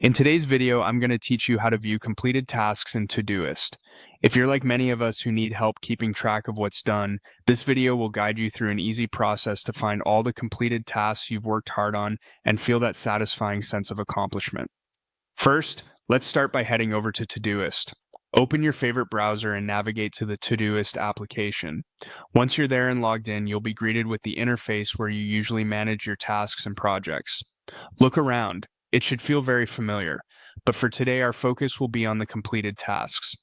In today's video, I'm going to teach you how to view completed tasks in Todoist. If you're like many of us who need help keeping track of what's done, this video will guide you through an easy process to find all the completed tasks you've worked hard on and feel that satisfying sense of accomplishment. First, let's start by heading over to Todoist. Open your favorite browser and navigate to the Todoist application. Once you're there and logged in, you'll be greeted with the interface where you usually manage your tasks and projects. Look around. It should feel very familiar, but for today our focus will be on the completed tasks.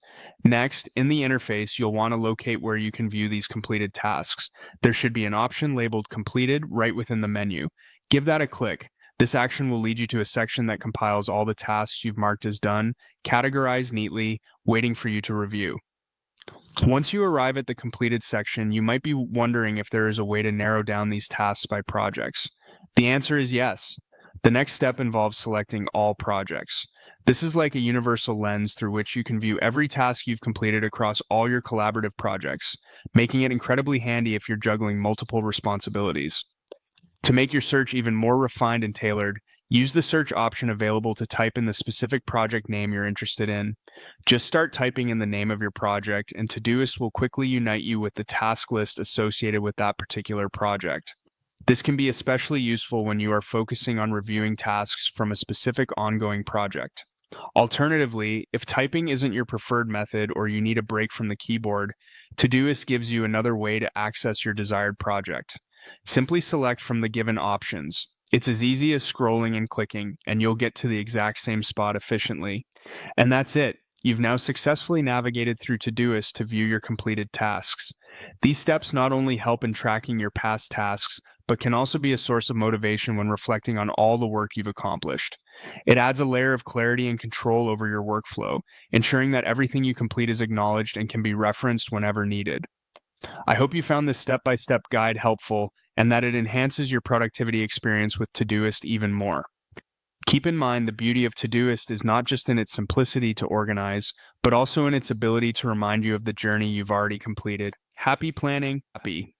Next, in the interface, you'll want to locate where you can view these completed tasks. There should be an option labeled Completed right within the menu. Give that a click. This action will lead you to a section that compiles all the tasks you've marked as done, categorized neatly, waiting for you to review. Once you arrive at the completed section, you might be wondering if there is a way to narrow down these tasks by projects. The answer is yes. The next step involves selecting all projects. This is like a universal lens through which you can view every task you've completed across all your collaborative projects, making it incredibly handy if you're juggling multiple responsibilities. To make your search even more refined and tailored, use the search option available to type in the specific project name you're interested in. Just start typing in the name of your project, and Todoist will quickly unite you with the task list associated with that particular project. This can be especially useful when you are focusing on reviewing tasks from a specific ongoing project. Alternatively, if typing isn't your preferred method or you need a break from the keyboard, Todoist gives you another way to access your desired project. Simply select from the given options. It's as easy as scrolling and clicking, and you'll get to the exact same spot efficiently. And that's it. You've now successfully navigated through Todoist to view your completed tasks. These steps not only help in tracking your past tasks, but can also be a source of motivation when reflecting on all the work you've accomplished. It adds a layer of clarity and control over your workflow, ensuring that everything you complete is acknowledged and can be referenced whenever needed. I hope you found this step-by-step guide helpful and that it enhances your productivity experience with Todoist even more. Keep in mind the beauty of Todoist is not just in its simplicity to organize, but also in its ability to remind you of the journey you've already completed. Happy planning, happy.